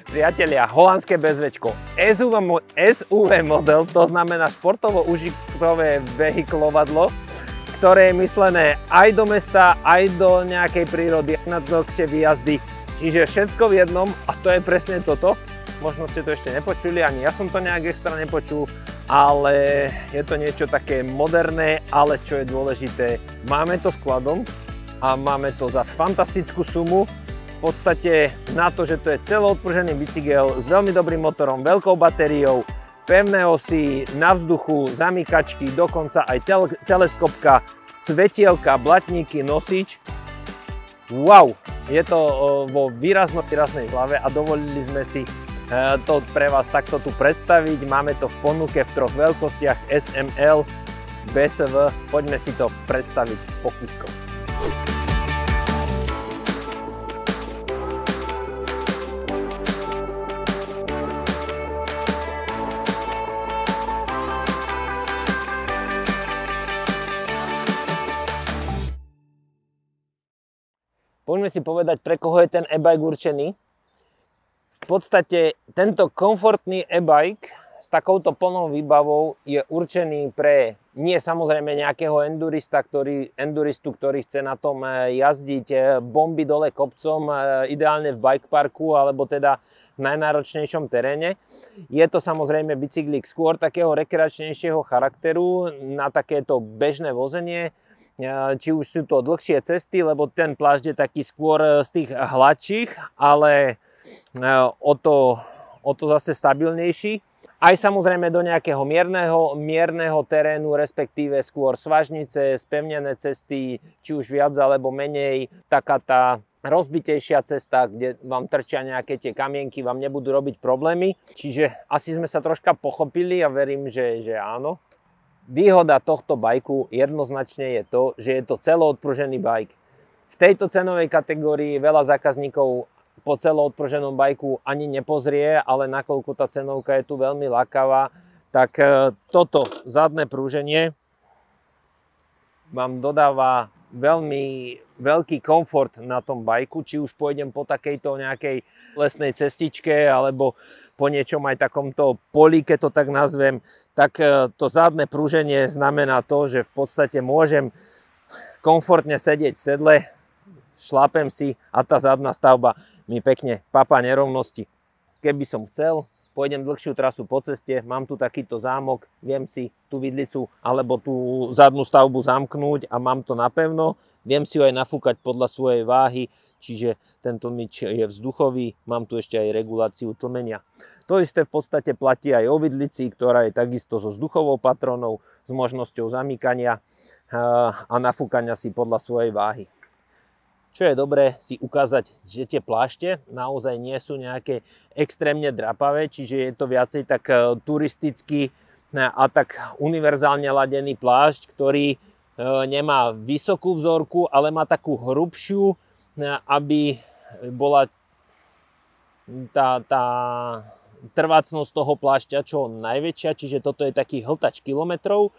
Priatelia, holandské bezvečko, SUV model, to znamená športovo užitkové vehiklovadlo, ktoré je myslené aj do mesta, aj do nejakej prírody, na dlhšie výjazdy. Čiže všetko v jednom a to je presne toto. Možno ste to ešte nepočuli, ani ja som to nejak extra nepočul, ale je to niečo také moderné, ale čo je dôležité, máme to skladom a máme to za fantastickú sumu. V podstate na to, že to je celoodpružený bicykel s veľmi dobrým motorom, veľkou batériou, pevné osy, na vzduchu, zamykačky, dokonca aj teleskopka, svetielka, blatníky, nosič. Wow! Je to vo výraznej hlave a dovolili sme si to pre vás takto tu predstaviť. Máme to v ponuke v troch veľkostiach SML, BSV. Poďme si to predstaviť po kúskoch. Poďme si povedať, pre koho je ten e-bike určený. V podstate tento komfortný e-bike s takouto plnou výbavou je určený pre nie samozrejme nejakého enduristu, ktorý chce na tom jazdiť bomby dole kopcom, ideálne v bike parku alebo teda v najnáročnejšom teréne. Je to samozrejme bicyklík skôr takého rekreačnejšieho charakteru na takéto bežné vozenie. Či už sú to dlhšie cesty, lebo ten plášť je taký skôr z tých hladších, ale o to zase stabilnejší. Aj samozrejme do nejakého mierneho terénu, respektíve skôr svažnice, spevnené cesty, či už viac alebo menej. Taká tá rozbitejšia cesta, kde vám trčia nejaké tie kamienky, vám nebudú robiť problémy. Čiže asi sme sa troška pochopili a verím, že áno. Výhoda tohto bajku jednoznačne je to, že je to celoodpružený bajk. V tejto cenovej kategórii veľa zákazníkov po celoodpruženom bajku ani nepozrie, ale nakoľko tá cenovka je tu veľmi lákavá, tak toto zadné prúženie vám dodáva veľmi veľký komfort na tom bajku, či už pôjdem po takejto nejakej lesnej cestičke alebo po niečom aj takomto poli, keď to tak nazvem, tak to zadné prúženie znamená to, že v podstate môžem komfortne sedieť v sedle, šlapem si a tá zadná stavba mi pekne papá nerovnosti. Keby som chcel, pôjdem dlhšiu trasu po ceste, mám tu takýto zámok, viem si tú vidlicu alebo tú zadnú stavbu zamknúť a mám to napevno. Viem si ho aj nafúkať podľa svojej váhy, čiže ten tlmič je vzduchový, mám tu ešte aj reguláciu tlmenia. To isté v podstate platí aj o vidlici, ktorá je takisto so vzduchovou patronou, s možnosťou zamykania a nafúkania si podľa svojej váhy. Čo je dobré si ukázať, že tie plášte naozaj nie sú nejaké extrémne drapavé, čiže je to viacej tak turistický a tak univerzálne ladený plášť, ktorý nemá vysokú vzorku, ale má takú hrubšiu, aby bola tá trvácnosť toho plášťa čo najväčšia, čiže toto je taký hltač kilometrov.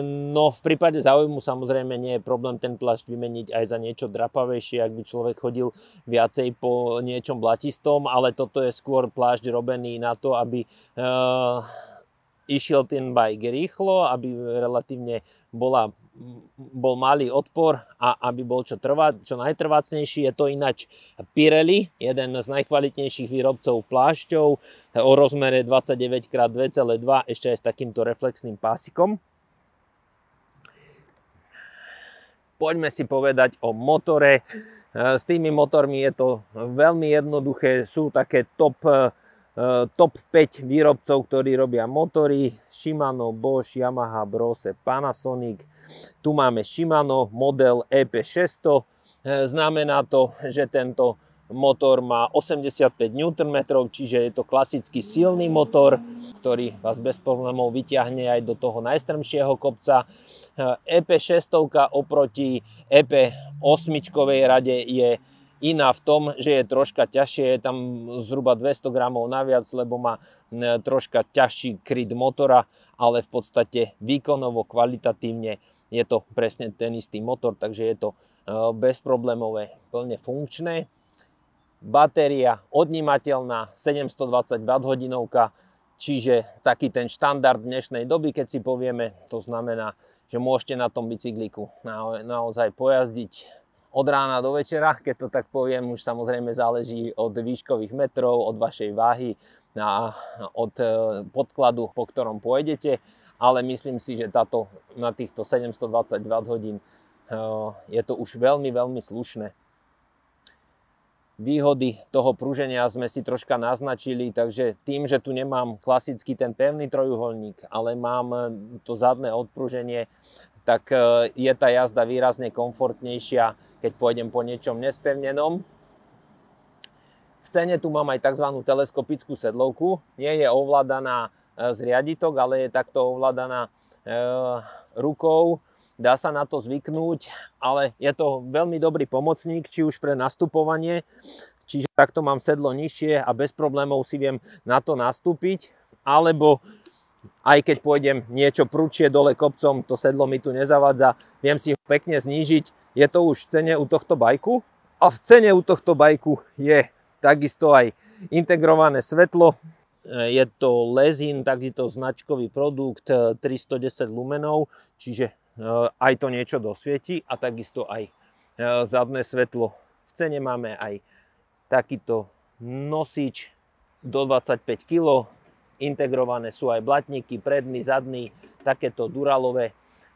No v prípade záujmu samozrejme nie je problém ten plášť vymeniť aj za niečo drapavejšie, ak by človek chodil viacej po niečom blatistom, ale toto je skôr plášť robený na to, aby išiel ten bike rýchlo, aby relatívne bol malý odpor a aby bol čo najtrvácnejší. Je to ináč Pirelli, jeden z najkvalitnejších výrobcov plášťov o rozmere 29x2,2, ešte aj s takýmto reflexným pásikom. Poďme si povedať o motore. S tými motormi je to veľmi jednoduché, sú také top 5 výrobcov, ktorí robia motory: Shimano, Bosch, Yamaha, Brose, Panasonic. Tu máme Shimano model EP600. Znamená to, že tento motor má 85 Nm, čiže je to klasický silný motor, ktorý vás bez problémov vyťahne aj do toho najstrmšieho kopca. EP600 oproti EP8 rade je iná v tom, že je troška ťažšie, je tam zhruba 200 gramov naviac, lebo má troška ťažší kryt motora, ale v podstate výkonovo, kvalitatívne je to presne ten istý motor, takže je to bezproblémové, plne funkčné. batéria odnímateľná 720 Wh, čiže taký ten štandard dnešnej doby, keď si povieme, to znamená, že môžete na tom bicykliku naozaj pojazdiť od rána do večera, keď to tak poviem, už samozrejme záleží od výškových metrov, od vašej váhy a od podkladu, po ktorom pôjdete, ale myslím si, že na týchto 720 Wh je to už veľmi, veľmi slušné. Výhody toho pruženia sme si troška naznačili, takže tým, že tu nemám klasicky ten pevný trojuholník, ale mám to zadné odpruženie, tak je tá jazda výrazne komfortnejšia, keď pôjdem po niečom nespevnenom. V cene tu mám aj tzv. Teleskopickú sedlovku. Nie je ovládaná z riaditok, ale je takto ovládaná rukou. Dá sa na to zvyknúť, ale je to veľmi dobrý pomocník, či už pre nastupovanie, čiže takto mám sedlo nižšie a bez problémov si viem na to nastúpiť, alebo aj keď pôjdem niečo prudšie dole kopcom, to sedlo mi tu nezavadza, viem si ho pekne znížiť. Je to už v cene u tohto bajku. A v cene u tohto bajku je takisto aj integrované svetlo. Je to Lesin, takisto značkový produkt 310 lumenov, čiže aj to niečo dosvieti a takisto aj zadné svetlo. V cene máme aj takýto nosič do 25 kg. Integrované sú aj blatníky, predný, zadný, takéto duralové,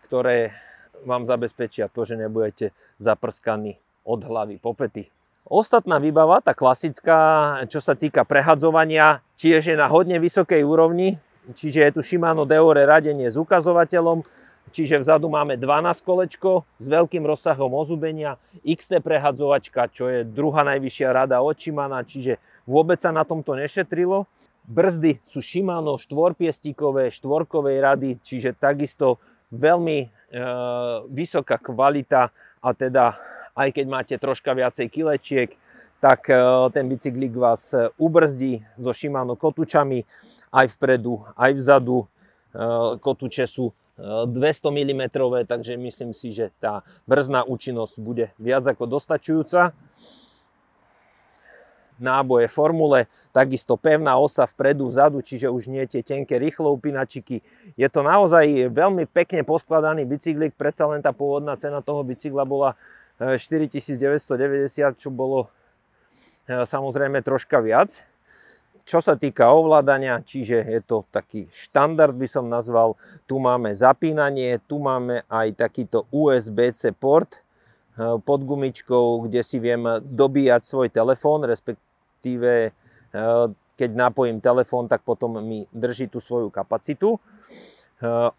ktoré vám zabezpečia to, že nebudete zaprskaní od hlavy po pety. Ostatná výbava, tá klasická, čo sa týka prehadzovania, tiež je na hodne vysokej úrovni, čiže je tu Shimano Deore radenie s ukazovateľom, čiže vzadu máme 12 kolečko s veľkým rozsahom ozubenia, XT prehadzovačka, čo je druhá najvyššia rada od Shimana, čiže vôbec sa na tomto nešetrilo. Brzdy sú Shimano štvorpiestikové, štvorkovej rady, čiže takisto veľmi vysoká kvalita a teda aj keď máte troška viacej kilečiek, tak ten bicyklik vás ubrzdí so Shimano kotúčami aj vpredu, aj vzadu. Kotúče sú 200 mm, takže myslím si, že tá brzdná účinnosť bude viac ako dostačujúca. Náboje formule, takisto pevná osa vpredu, vzadu, čiže už nie tie tenké rýchlo upínačiky. Je to naozaj veľmi pekne poskladaný bicyklik, predsa len tá pôvodná cena toho bicykla bola 4990, čo bolo samozrejme troška viac. Čo sa týka ovládania, čiže je to taký štandard, by som nazval. Tu máme zapínanie, tu máme aj takýto USB-C port pod gumičkou, kde si viem dobíjať svoj telefón, respektíve keď napojím telefón, tak potom mi drží tú svoju kapacitu.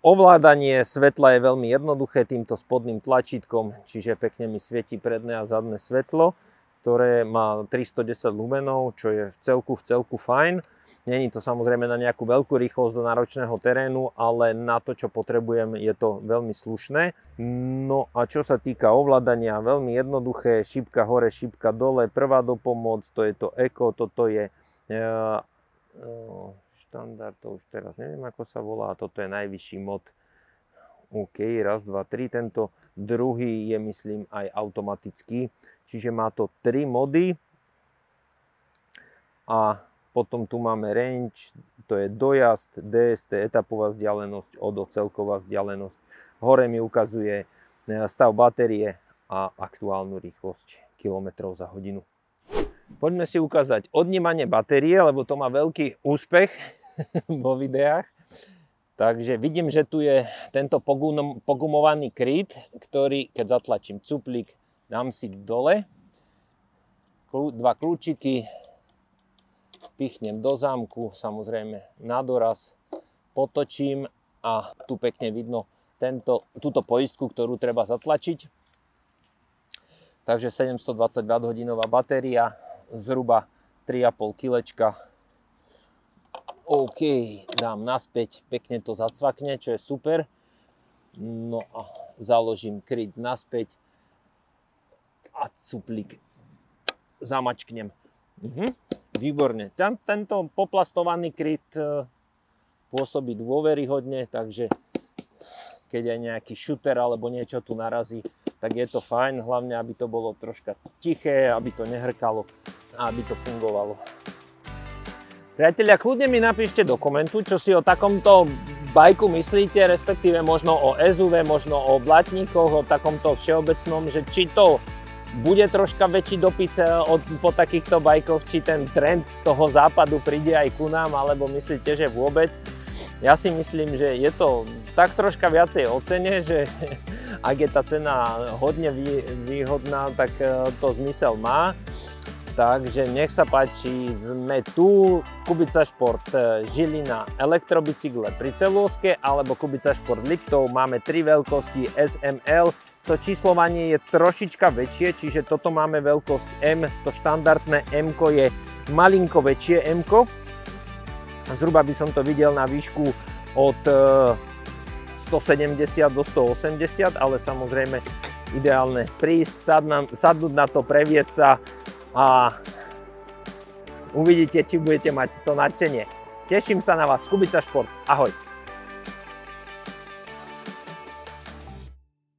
Ovládanie svetla je veľmi jednoduché týmto spodným tlačítkom, čiže pekne mi svieti predné a zadné svetlo, ktoré má 310 lumenov, čo je v celku fajn. Není to samozrejme na nejakú veľkú rýchlosť do náročného terénu, ale na to, čo potrebujem, je to veľmi slušné. No a čo sa týka ovládania, veľmi jednoduché, šipka hore, šipka dole, prvá dopomoc, to je to Eco, toto je štandard, to už teraz neviem, ako sa volá, toto je najvyšší mod. OK, raz, dva, tri. Tento druhý je, myslím, aj automatický. Čiže má to 3 mody. A potom tu máme range, to je dojazd, DST, etapová vzdialenosť, ODO, celková vzdialenosť. Hore mi ukazuje stav batérie a aktuálnu rýchlosť kilometrov za hodinu. Poďme si ukázať odnímanie batérie, lebo to má veľký úspech vo videách. Takže vidím, že tu je tento pogumovaný kryt, ktorý, keď zatlačím cuplík, dám si dole. 2 kľúčiky, pichnem do zámku, samozrejme na doraz, potočím a tu pekne vidno túto poistku, ktorú treba zatlačiť. Takže 720 Wh batéria, zhruba 3,5 kg. OK, dám naspäť, pekne to zacvakne, čo je super. No a založím kryt naspäť a cuplík zamačknem. Výborne. Tento poplastovaný kryt pôsobí dôveryhodne, takže keď aj nejaký šuter alebo niečo tu narazí, tak je to fajn, hlavne aby to bolo troška tiché, aby to nehrkalo. aby to fungovalo. Priatelia, kľudne mi napíšte do komentu, čo si o takomto bajku myslíte, respektíve možno o SUV, možno o blatníkoch, o takomto všeobecnom, že či to bude troška väčší dopyt po takýchto bajkoch, či ten trend z toho západu príde aj ku nám, alebo myslíte, že vôbec. Ja si myslím, že je to tak troška viacej o cene, že ak je tá cena hodne výhodná, tak to zmysel má. Takže nech sa páči, sme tu, Kubica Šport Žilina, elektrobicykle pri Celôske alebo Kubica Šport Liptov, máme 3 veľkosti SML, to číslovanie je trošička väčšie, čiže toto máme veľkosť M, to štandardné M je malinko väčšie M. Zhruba by som to videl na výšku od 170 do 180, ale samozrejme ideálne prísť, sadnúť na to, previesť sa a uvidíte, či budete mať to nadšenie. Teším sa na vás, Kubica Šport, ahoj!